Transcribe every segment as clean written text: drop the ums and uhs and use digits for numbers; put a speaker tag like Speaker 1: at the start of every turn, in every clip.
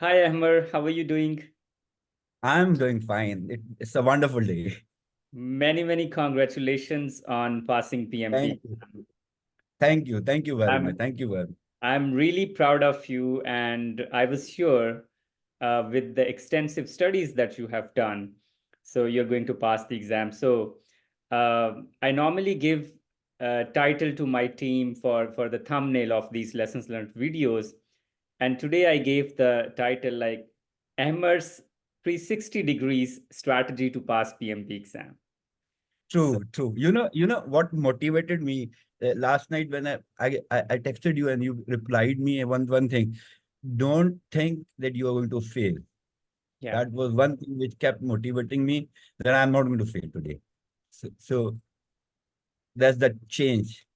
Speaker 1: Hi, Ahmer. How are you doing?
Speaker 2: I'm doing fine. It's a wonderful day.
Speaker 1: Many congratulations on passing PMP.
Speaker 2: Thank you. Thank you. Thank you very much.
Speaker 1: I'm
Speaker 2: Thank you very much.
Speaker 1: I'm really proud of you, and I was sure with the extensive studies that you have done, so you're going to pass the exam. So I normally give a title to my team for the thumbnail of these lessons learned videos, and today I gave the title like Ahmer's 360 degrees strategy to pass PMP exam. So,
Speaker 2: True, true. You know what motivated me last night when I texted you and you replied me one thing. Don't think that you are going to fail.
Speaker 1: yeah,
Speaker 2: That was one thing which kept motivating me that I'm not going to fail today. So that's the change.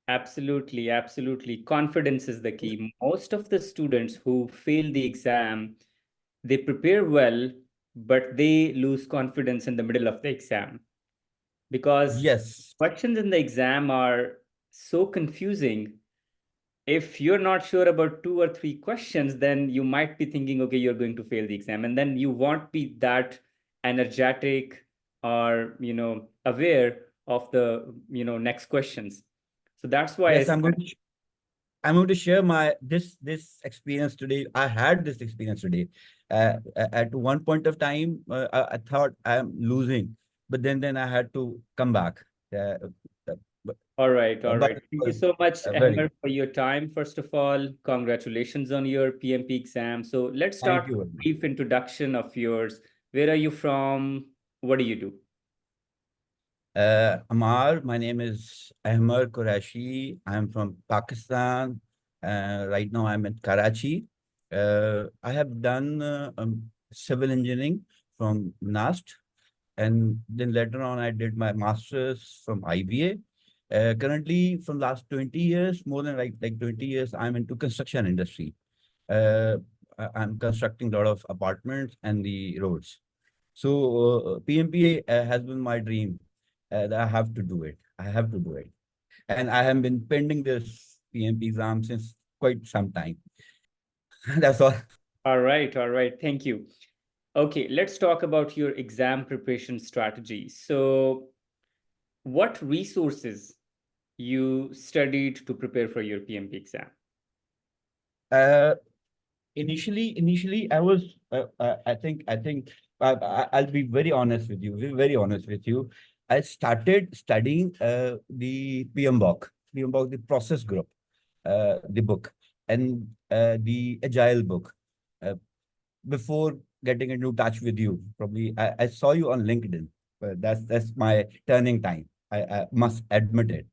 Speaker 1: absolutely. Confidence is the key. Most of the students who fail the exam, they prepare well, but they lose confidence in the middle of the exam because
Speaker 2: Yes.
Speaker 1: questions in the exam are so confusing. If you're not sure about two or three questions, then you might be thinking, okay, you're going to fail the exam, and then you won't be that energetic or aware of the next questions. So that's why I
Speaker 2: Yes,
Speaker 1: said,
Speaker 2: I'm going to share my this experience today. I had this experience today. At one point of time, I thought I'm losing, but then I had to come back. Uh, but,
Speaker 1: all
Speaker 2: but
Speaker 1: right.
Speaker 2: it
Speaker 1: Thank you
Speaker 2: was
Speaker 1: so much,
Speaker 2: very
Speaker 1: Ahmer,
Speaker 2: good.
Speaker 1: for your time. First of all, congratulations on your PMP exam. So let's start
Speaker 2: Thank you
Speaker 1: with
Speaker 2: very
Speaker 1: a
Speaker 2: much.
Speaker 1: brief introduction of yours. Where are you from? What do you do?
Speaker 2: Amar, my name is Ahmer Qureshi. I'm from Pakistan. Right now, I'm in Karachi. I have done civil engineering from NAST, and then later on, I did my master's from IBA. Currently, from last 20 years, more than like 20 years, I'm into construction industry. Uh, I'm constructing a lot of apartments and the roads. So PMP has been my dream. That I have to do it. I have to do it. And I have been pending this PMP exam since quite some time. That's all.
Speaker 1: All right. Thank you. Okay, let's talk about your exam preparation strategy. So, what resources you studied to prepare for your PMP exam?
Speaker 2: Uh, initially, I'll be very honest with you. Very honest with you. I started studying the PMBOK, the process group, the book, and the agile book. Uh, Before getting into touch with you, probably I saw you on LinkedIn. That's my turning time. I must admit it.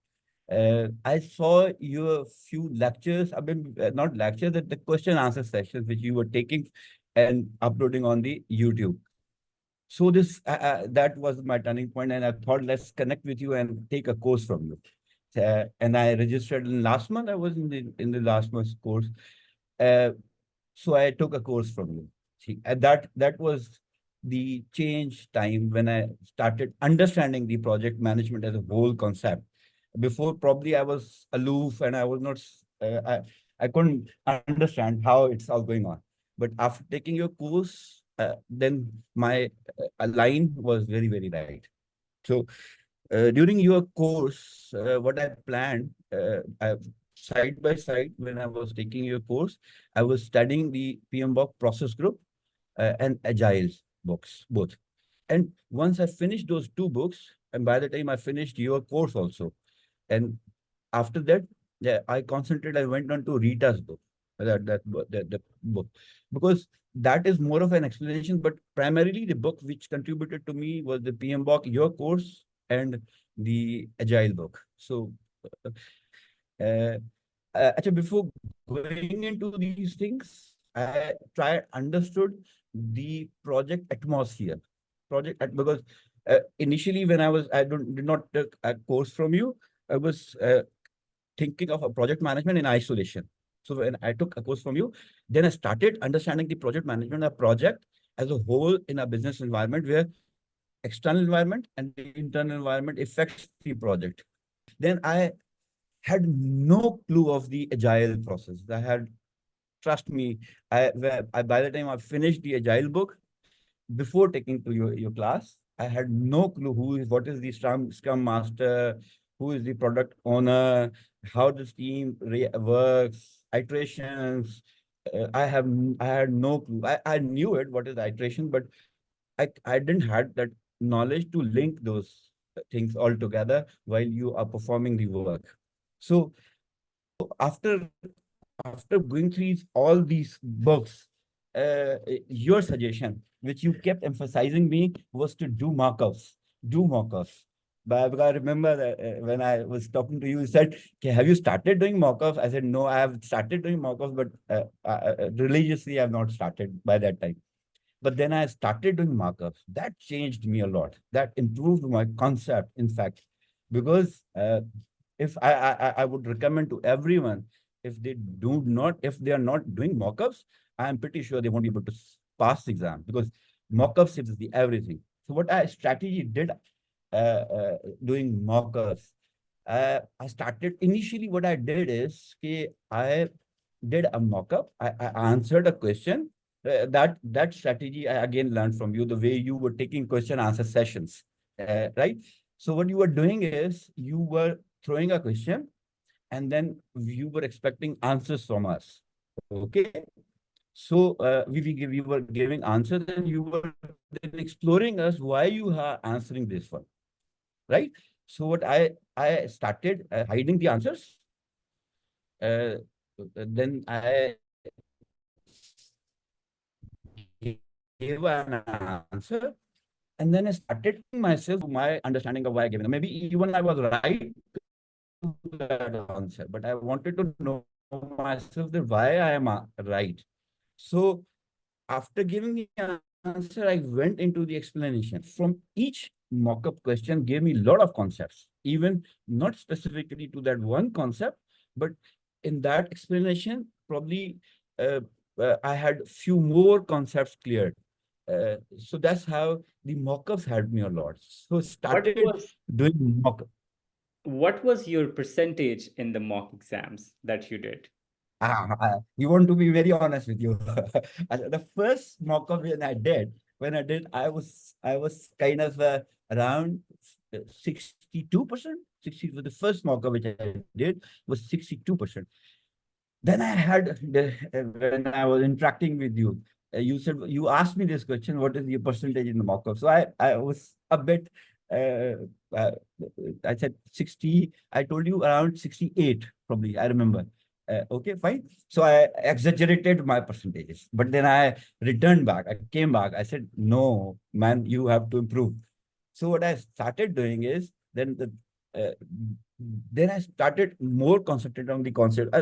Speaker 2: I saw your few lectures. I mean, not lectures, the question answer sessions which you were taking and uploading on the YouTube. So this that was my turning point, and I thought let's connect with you and take a course from you. And I registered in last month. I was in the last month's course. Uh, so I took a course from you. See, and that was the change time when I started understanding the project management as a whole concept. Before, probably I was aloof and I was not. I couldn't understand how it's all going on. But after taking your course, then my line was very right. So during your course, what I planned, side by side, when I was taking your course, I was studying the PMBOK process group and Agile books, both. And once I finished those two books, and by the time I finished your course also, and after that, yeah, I concentrated. I went on to Rita's book, that book, because that is more of an explanation. But primarily, the book which contributed to me was the PMBOK, your course, and the Agile book. So, uh, actually, before going into these things, I understood the project atmosphere, because initially when I did not take a course from you, I was thinking of a project management in isolation. So when I took a course from you, then I started understanding the project management of project as a whole in a business environment where external environment and the internal environment affects the project. Then I had no clue of the agile process. I had trust me, by the time I finished the Agile book, before taking to your class, I had no clue what is the Scrum Master, who is the product owner, how this team works, iterations. I had no clue. I knew it, what is the iteration, but I didn't had that knowledge to link those things all together while you are performing the work. So after after going through all these books, your suggestion, which you kept emphasizing me, was to do markups, do markups. But I remember that when I was talking to you, you said, okay, have you started doing mockups? I said, no, I have started doing mockups, but religiously, I have not started by that time. But then I started doing markups. That changed me a lot. That improved my concept, in fact, because if I would recommend to everyone, if they are not doing mockups, I am pretty sure they won't be able to pass the exam, because mockups is the everything. So what I strategy did doing mockups, I started initially. What I did is, okay, I did a mockup. I answered a question. That strategy I again learned from you, the way you were taking question answer sessions, right? So what you were doing is you were throwing a question, and then you were expecting answers from us. Okay. So you were giving answers, and you were then exploring us why you are answering this one, right? So what I started hiding the answers. Then I gave an answer, and then I started myself my understanding of why I gave it. Maybe even I was right to that answer, but I wanted to know myself that why I am right. So after giving the answer, I went into the explanation. From each mock-up question gave me a lot of concepts, even not specifically to that one concept, but in that explanation, probably uh, I had few more concepts cleared. So that's how the mock-ups helped me a lot. So
Speaker 1: What
Speaker 2: started
Speaker 1: was
Speaker 2: doing mock.
Speaker 1: what was your percentage in the mock exams that you did?
Speaker 2: You want to be very honest with you. The first mock-up when I did, I was kind of around 62%. 60 for the first mock-up which I did was 62%. Then I had when I was interacting with you, you asked me this question: what is your percentage in the mock-up? So I was a bit. Uh, uh, I said 60. I told you around 68, probably. I remember. Okay, fine. So I exaggerated my percentages, but then I returned back. I came back. I said, no, man, you have to improve. So what I started doing is uh, then I started more concentrated on the concept.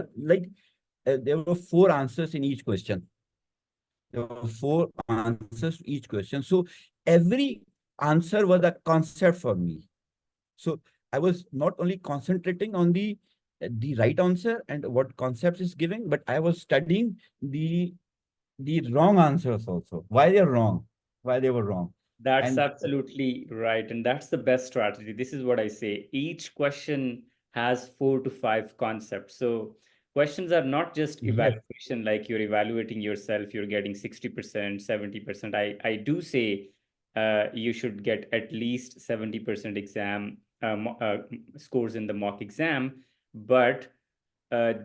Speaker 2: There were four answers in each question. There were four answers to each question. So every answer was a concept for me. So I was not only concentrating on the right answer and what concepts is giving, but I was studying the wrong answers also. Why they're wrong, why they were wrong.
Speaker 1: That's
Speaker 2: And
Speaker 1: absolutely right. And that's the best strategy. This is what I say. Each question has 4 to 5 concepts. So questions are not just
Speaker 2: yes,
Speaker 1: evaluation, like you're evaluating yourself, you're getting 60%, 70%. I do say you should get at least 70% exam scores in the mock exam. But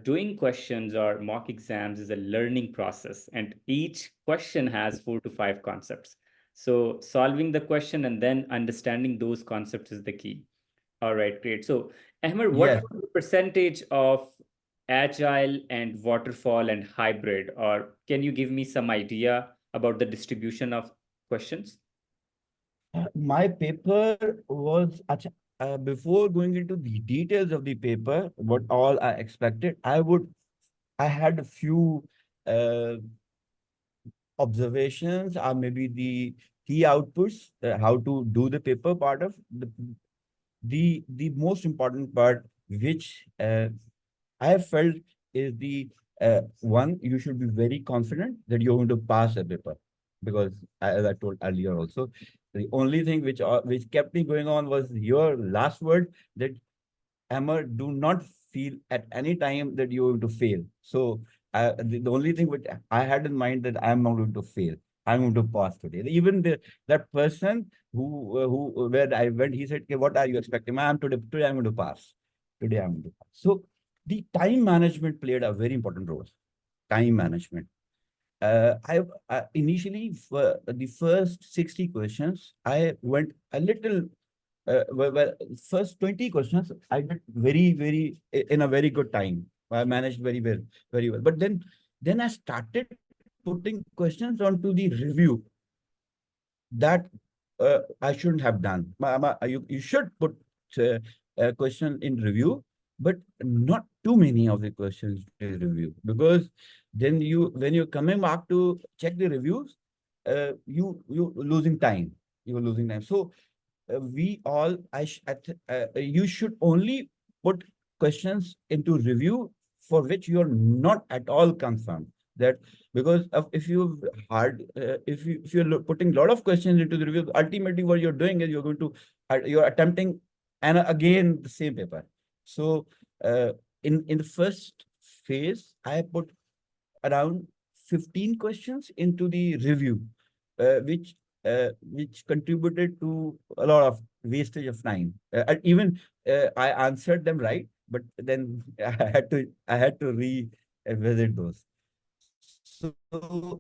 Speaker 1: doing questions or mock exams is a learning process, and each question has 4 to 5 concepts. So solving the question and then understanding those concepts is the key. All right, great. So Ahmer, what
Speaker 2: yes.
Speaker 1: was the percentage of agile and waterfall and hybrid? Or can you give me some idea about the distribution of questions?
Speaker 2: My paper was before going into the details of the paper, what all I expected, I had a few uh, observations or maybe the key outputs, how to do the paper part of the most important part, which I have felt is the one, you should be very confident that you're going to pass the paper, because as I told earlier also, the only thing which kept me going on was your last word, that Emma, do not feel at any time that you're going to fail. So the only thing which I had in mind that I'm not going to fail. I'm going to pass today. Even that person who where I went, he said, "Okay, what are you expecting? I'm today I'm going to pass. Today I'm going to pass." So the time management played a very important role. Time management. I initially for the first 60 questions, I went a little well, first 20 questions I did in a very good time. I managed very well, very well. But then I started putting questions onto the review that I shouldn't have done. You should put a question in review, but not too many of the questions in review, because then when you're coming back to check the reviews, you losing time. You're losing time. So we all you should only put questions into review for which you're not at all confirmed that, because of if you hard if you're putting a lot of questions into the review, ultimately what you're doing is you're attempting and again the same paper. So uh, in the first phase I put around 15 questions into the review, which contributed to a lot of wastage of time. And even I answered them right, but then I had to revisit those. So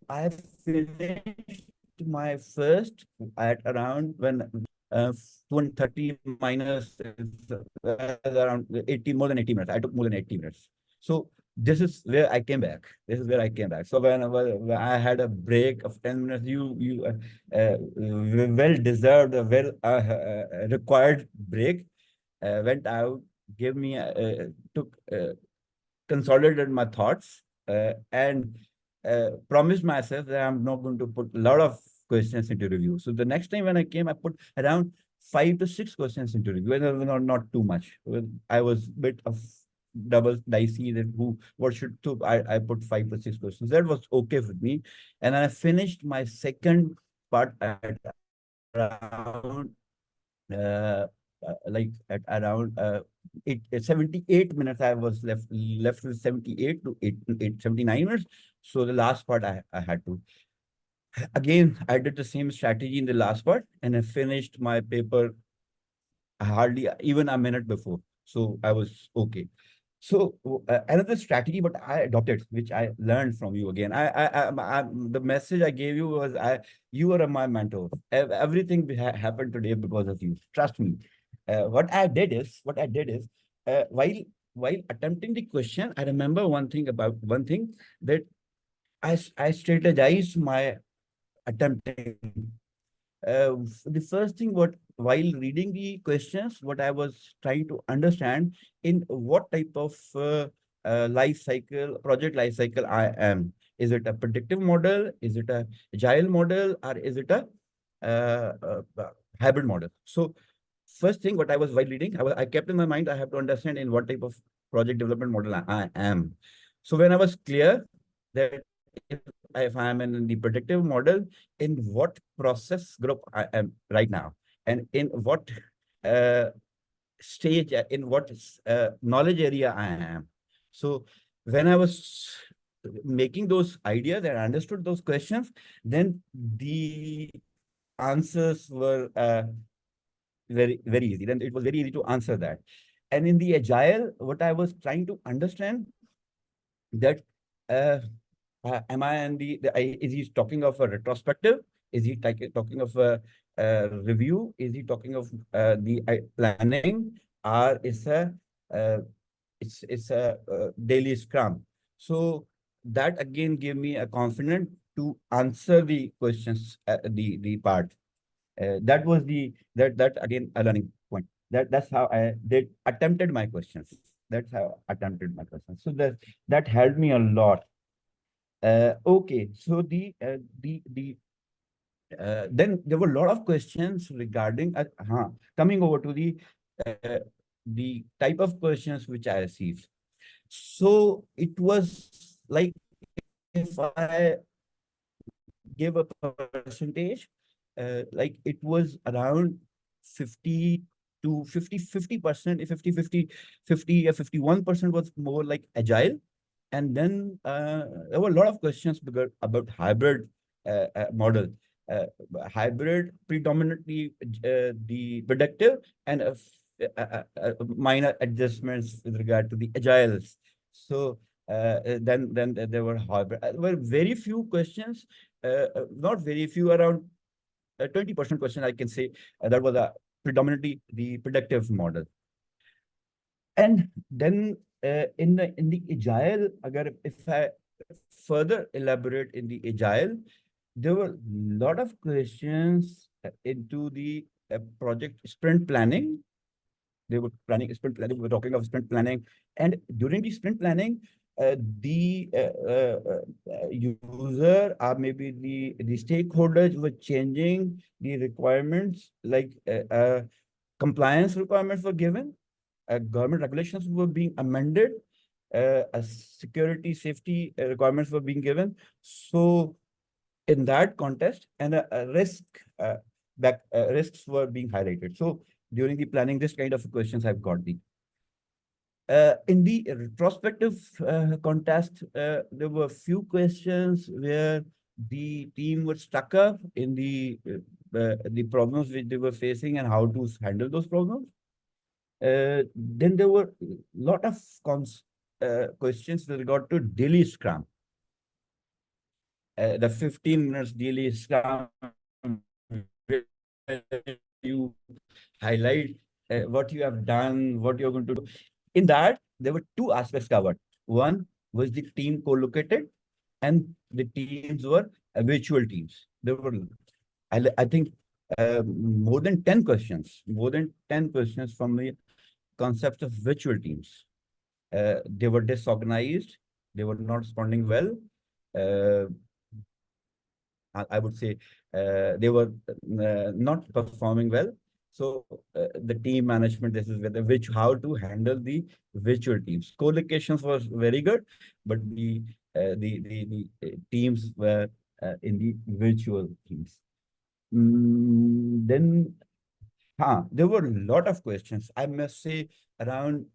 Speaker 2: I finished my first at around when uh, 230 minus around 80, more than 80 minutes. I took more than 80 minutes. So this is where I came back. This is where I came back. So when I had a break of 10 minutes, well deserved, a well required break. Went out, gave me took consolidated my thoughts, and promised myself that I'm not going to put a lot of questions into review. So the next time when I came, I put around 5 to 6 questions into review, and not too much. Well, I was a bit of double dicey that what should so I put 5 to 6 questions. That was okay with me. And I finished my second part at around like at around 78 minutes. I was left with 78 to 79 minutes. So the last part I had to again I did the same strategy in the last part, and I finished my paper hardly even a minute before. So I was okay. So another strategy, what I adopted, which I learned from you again. The message I gave you was, you are my mentor. Everything happened today because of you. Trust me. What I did is, while attempting the question, I remember one thing that I strategized my attempting. The first thing, what while reading the questions, what I was trying to understand in what type of project life cycle I am. Is it a predictive model? Is it a agile model? Or is it a hybrid model? So first thing, what I was while reading, I kept in my mind, I have to understand in what type of project development model I am. So when I was clear that if I am in the predictive model, in what process group I am right now, and in what uh, stage, in what knowledge area I am. So when I was making those ideas and understood those questions, then the answers were very easy. Then it was very easy to answer that. And in the agile, what I was trying to understand that uh, am I in is he talking of a retrospective? Is he talking of a review? Is he talking of the planning? Or uh, it's a daily scrum? So that again gave me a confidence to answer the questions, the part. That was that again a learning point. That's how I did attempted my questions. That's how I attempted my questions. So that helped me a lot. Okay, so then there were a lot of questions regarding coming over to uh, the type of questions which I received. So it was like, if I give a percentage, like it was around 50 to 50, 50%, 50, 50, 50 or 51% was more like agile, And then there were a lot of questions about hybrid model. Uh, Hybrid predominantly the predictive and minor adjustments with regard to the agiles. So then there were hybrid. There were very few questions, not very few, around 20% question I can say that was predominantly the predictive model. And then in the agile, agar if I further elaborate in the agile, there were a lot of questions into the project sprint planning. They were planning sprint planning. We were talking of sprint planning, and during the sprint planning, the user or maybe the stakeholders were changing the requirements, like compliance requirements were given, government regulations were being amended, security safety requirements were being given. So in that context, and risks were being highlighted. So during the planning, this kind of questions I've got the. In the retrospective context, there were a few questions where the team was stuck up in the problems which they were facing and how to handle those problems. Then there were a lot of questions with regard to daily scrum. The 15 minutes daily scrum, you highlight what you have done, what you're going to do. In that, there were two aspects covered. One was the team co-located, and the teams were virtual teams. There were, I think, more than 10 questions from the concept of virtual teams. They were disorganized. They were not responding well. Uh, I would say they were not performing well. So the team management, this is whether which how to handle the virtual teams. Co-locations was very good, but the teams were in the virtual teams. Then there were a lot of questions. I must say around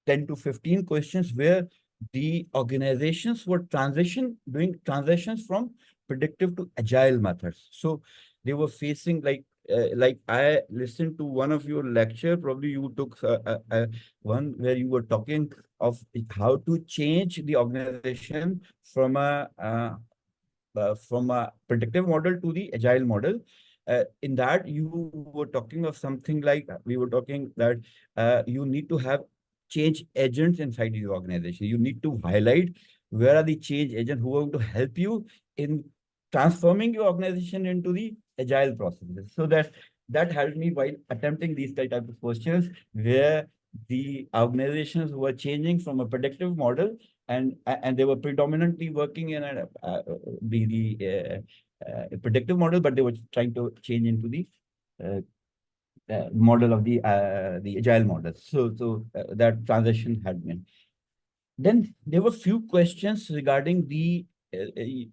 Speaker 2: 10 to 15 questions where the organizations were doing transitions from predictive to agile methods. So they were facing like I listened to one of your lecture, probably you took one where you were talking of how to change the organization from a predictive model to the agile model. In that, you were talking of something like we were talking that you need to have change agents inside your organization. You need to highlight where are the change agents who are going to help you in transforming your organization into the agile processes. So that helped me while attempting these type of questions where the organizations were changing from a predictive model and they were predominantly working in the predictive model, but they were trying to change into the uh, model of the agile model. So that transition had been. Then there were few questions regarding the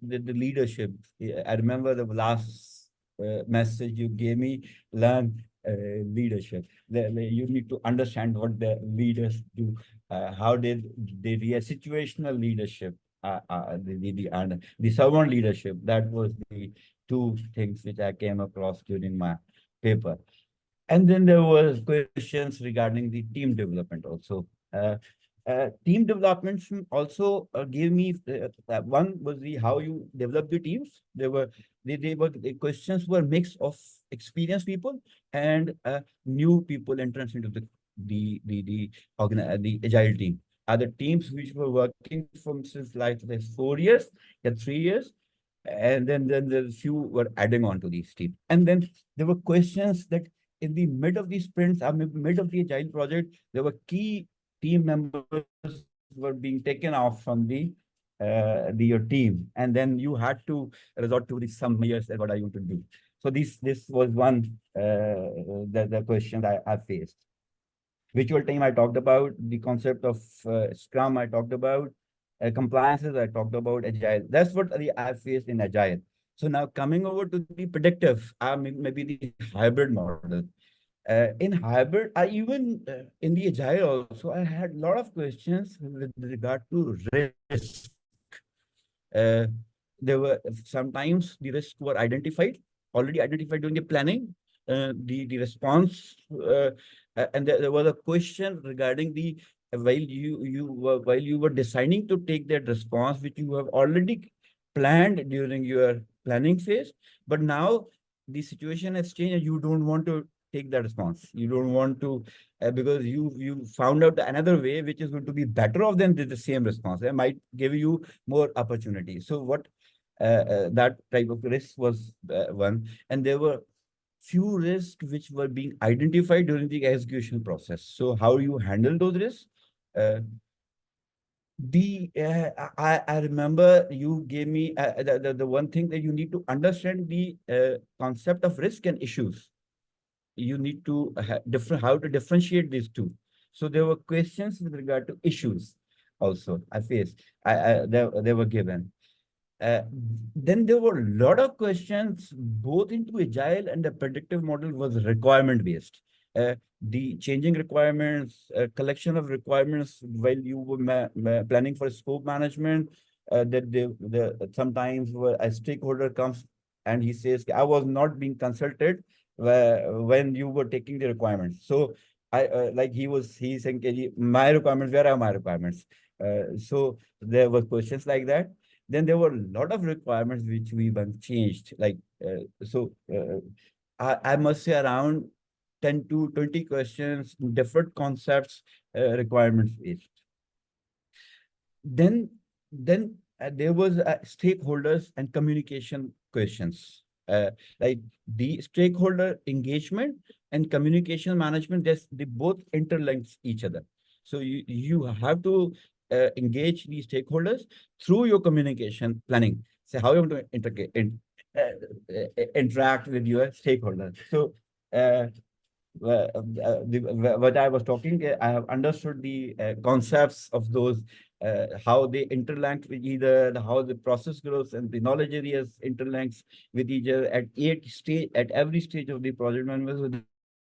Speaker 2: leadership. I remember the last message you gave me, learn leadership. You need to understand what the leaders do. How did they react? Situational leadership, and the servant leadership. That was the two things which I came across during my paper. And then there was questions regarding the team development also. Team developments also gave me one was the how you develop the teams. The questions were mix of experienced people and new people entrance into the agile team. Are the teams which were working from since like 4 years, 3 years, and then the few were adding on to these teams. And then there were questions that in the mid of the sprints, or mid of the agile project, there were key team members were being taken off from your team, and then you had to resort to the some measures that what are you to do. So this was one the question I faced. Virtual team I talked about, the concept of Scrum I talked about, compliances I talked about, agile. That's what I faced in agile. So now coming over to the predictive, maybe the hybrid model. In hybrid, I even in the agile also, I had a lot of questions with regard to risk. Uh, there were sometimes the risks were already identified during the planning. The response, and there was a question regarding the while you were deciding to take that response, which you have already planned during your planning phase, but now the situation has changed and you don't want to take that response. You don't want to because you found out another way which is going to be better off than the same response. It might give you more opportunity. So what that type of risk was one, and there were few risks which were being identified during the execution process. So how you handle those risks? Uh, I remember you gave me the one thing that you need to understand the concept of risk and issues. You need to different how to differentiate these two. So there were questions with regard to issues also I faced. They were given. Uh, then there were a lot of questions, both into agile and the predictive model was requirement based. The changing requirements, collection of requirements while you were planning for scope management, that sometimes a stakeholder comes and he says, I was not being consulted when you were taking the requirements. So like he's saying, my requirements, where are my requirements? So there were questions like that. Then there were a lot of requirements which we even changed. I must say around 10 to 20 questions, different concepts, requirements based. Then there was stakeholders and communication questions. Like the stakeholder engagement and communication management, they both interlink each other. So you have to engage these stakeholders through your communication planning. So how you want to interact with your stakeholders. So uh, what I was talking, I have understood the concepts of those, how they interlink with either, how the process grows and the knowledge areas interlinks with each other at every stage of the project management. So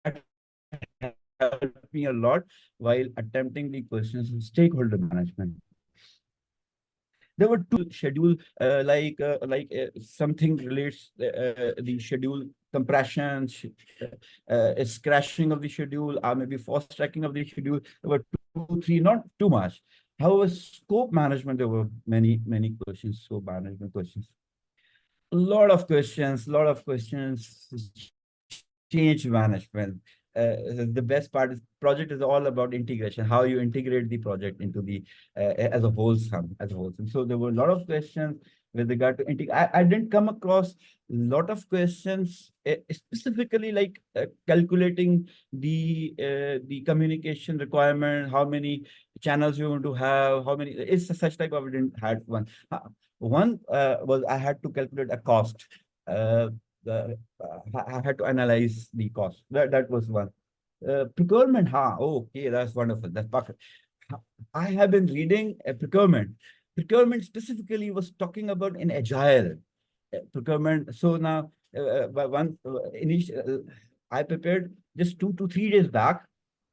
Speaker 2: that helped me a lot while attempting the questions in stakeholder management. There were two schedule, something relates the schedule compression, is crashing of the schedule, or maybe fast tracking of the schedule. There were two, three, not too much. However, scope management, there were many questions, scope management questions. Lot of questions, change management. The best part is project is all about integration, how you integrate the project into the as a wholesome. So there were a lot of questions with regard to I didn't come across a lot of questions specifically like calculating the communication requirement, how many channels you want to have, how many. It's such type of. I didn't had one. One was I had to calculate a cost. Uh, I had to analyze the cost. That was one. Procurement, okay, that's wonderful. That's perfect. I have been reading procurement. Procurement specifically was talking about in agile procurement. So now, one initial, I prepared just 2 to 3 days back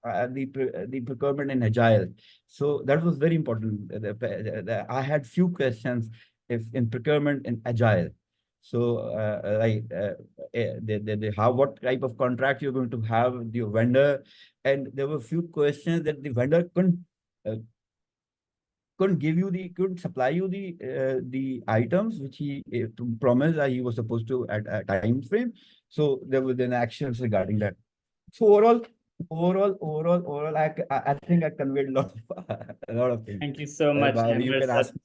Speaker 2: the procurement in agile. So that was very important. I had few questions if in procurement in agile. So how what type of contract you're going to have with your vendor, and there were few questions that the vendor uh, couldn't supply you the items which he promised that he was supposed to at a time frame. So there were then actions regarding that. So overall, I think I conveyed a lot of a lot of things.
Speaker 1: Thank you so much,
Speaker 2: But you
Speaker 1: Amber.
Speaker 2: can ask me.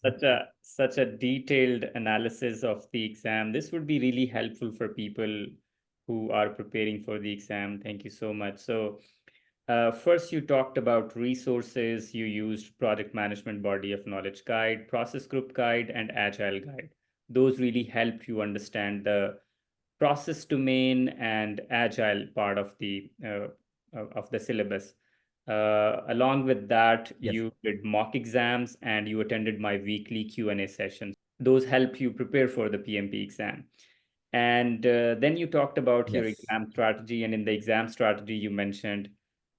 Speaker 1: Such a detailed analysis of the exam. This would be really helpful for people who are preparing for the exam. Thank you so much. So, first, you talked about resources. You used Project Management Body of Knowledge Guide, Process Group Guide, and Agile Guide. Those really help you understand the process domain and agile part of the syllabus. Along with that,
Speaker 2: Yes.
Speaker 1: you did mock exams and you attended my weekly Q&A sessions. Those help you prepare for the PMP exam. And then you talked about your
Speaker 2: Yes.
Speaker 1: exam strategy, and in the exam strategy, you mentioned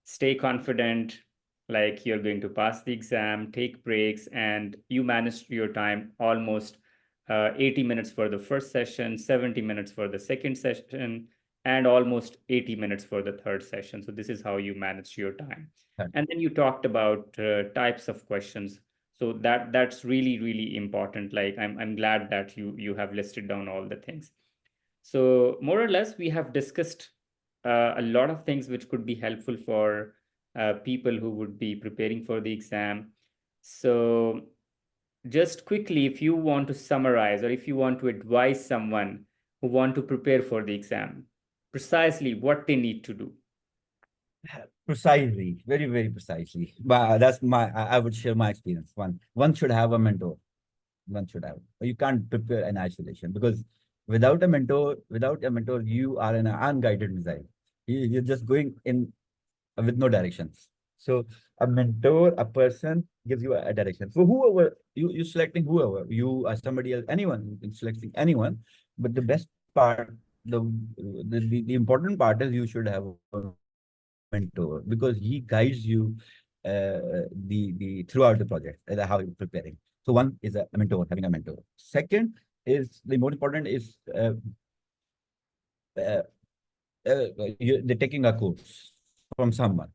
Speaker 1: stay confident, like you're going to pass the exam, take breaks, and you managed your time almost 80 minutes for the first session, 70 minutes for the second session, and almost 80 minutes for the third session. So this is how you manage your time. And then you talked about types of questions. So that's really, really important. Like I'm glad that you have listed down all the things. So, more or less, we have discussed a lot of things which could be helpful for people who would be preparing for the exam. So, just quickly, if you want to summarize or if you want to advise someone who want to prepare for the exam, precisely what they need to do.
Speaker 2: Precisely, very, very precisely. But that's I would share my experience. One should have a mentor. One should have. You can't prepare in isolation because without a mentor, you are in an unguided missile. You're just going in with no directions. So a mentor, a person gives you a direction. So whoever you selecting whoever you are somebody else, anyone selecting anyone. But the best part, the important part is you should have a mentor because he guides you the throughout the project how you're preparing. So one is a mentor, having a mentor. Second is the more important is uh, they're taking a course from someone,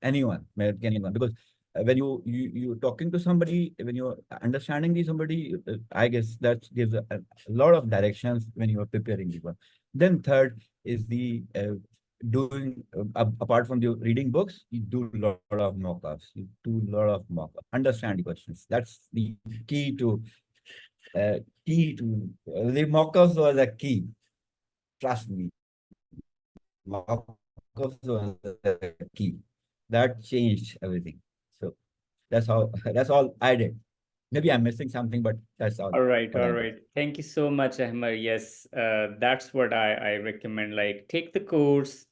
Speaker 2: anyone, anyone, because when you're talking to somebody, when you're understanding the somebody, I guess that gives a lot of directions when you are preparing the one. Then third is the doing apart from the reading books, you do a lot of mock-ups. You do a lot of mock-ups. Understand the questions. That's the key to uh, the mock-ups was the key. Trust me, mock-ups was the key. That changed everything. So that's that's all I did. Maybe I'm missing something, but that's all
Speaker 1: All
Speaker 2: I
Speaker 1: right,
Speaker 2: did.
Speaker 1: all right. Thank you so much, Ahmer. Yes, that's what I recommend. Like, take the course,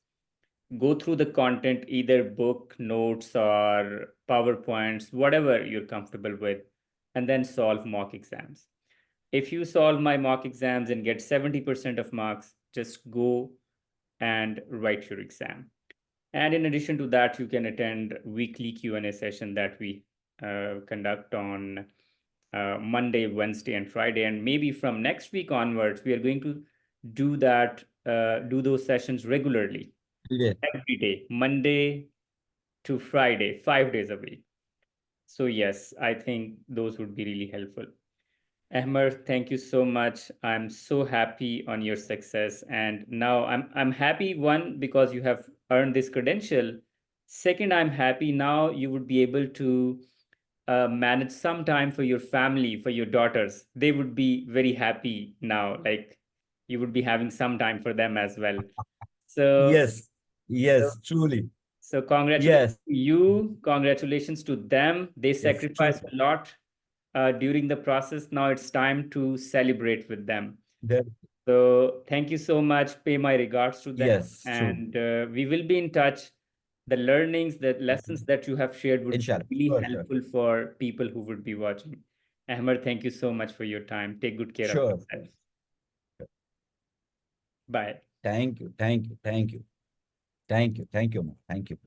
Speaker 1: go through the content, either book, notes, or PowerPoints, whatever you're comfortable with, and then solve mock exams. If you solve my mock exams and get 70% of marks, just go and write your exam. And in addition to that, you can attend weekly Q&A session that we conduct on Monday, Wednesday, and Friday. And maybe from next week onwards, we are going to do those sessions regularly,
Speaker 2: Yeah.
Speaker 1: every day, Monday to Friday, 5 days a week. So yes, I think those would be really helpful. Ahmer, thank you so much. I'm so happy on your success. And now I'm happy, one, because you have earned this credential. Second, I'm happy now you would be able to manage some time for your family, for your daughters. They would be very happy now. Like you would be having some time for them as well. So,
Speaker 2: Yes.
Speaker 1: so
Speaker 2: Yes. Truly.
Speaker 1: so congratulations
Speaker 2: Yes.
Speaker 1: to you. Congratulations to them. They
Speaker 2: Yes.
Speaker 1: sacrificed
Speaker 2: Truly.
Speaker 1: a lot during the process. Now it's time to celebrate with them.
Speaker 2: That,
Speaker 1: So thank you so much. Pay my regards to them.
Speaker 2: yes. True.
Speaker 1: And we will be in touch. The learnings, the lessons that you have shared would be
Speaker 2: Inshallah.
Speaker 1: really
Speaker 2: Sure. Sure.
Speaker 1: helpful for people who would be watching. Ahmed, thank you so much for your time. Take good care of
Speaker 2: Sure.
Speaker 1: yourself. Bye.
Speaker 2: Thank you. Thank you. Thank you. Thank you. Thank you. Thank you.